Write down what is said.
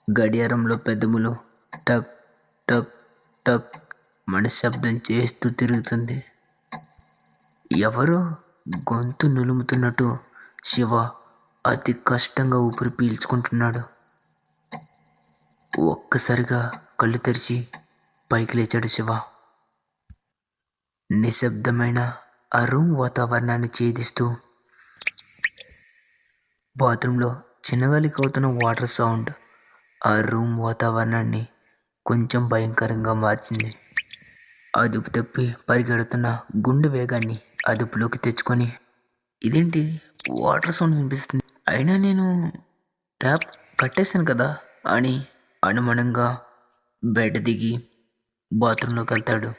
గడియారంలో పెదములు టక్ టక్ టక్ మనశ్శబ్దం చేస్తూ తిరుగుతుంది. ఎవరో గొంతు నులుముతున్నట్టు శివ అతి కష్టంగా ఊపిరి పీల్చుకుంటున్నాడు. ఒక్కసారిగా కళ్ళు తెరిచి పైకి లేచాడు శివ. నిశ్శబ్దమైన ఆ రూమ్ వాతావరణాన్ని ఛేదిస్తూ బాత్రూంలో చిన్నగాలికి అవుతున్న వాటర్ సౌండ్ ఆ రూమ్ వాతావరణాన్ని కొంచెం భయంకరంగా మార్చింది. అదుపు తప్పి పరిగెడుతున్న గుండె వేగాన్ని అదుపులోకి తెచ్చుకొని, ఇదేంటి వాటర్ సౌండ్ వినిపిస్తుంది, అయినా నేను ట్యాప్ కట్టేశాను కదా అని అనుమానంగా బెడ్ దిగి బాత్రూంలోకి వెళ్తాడు.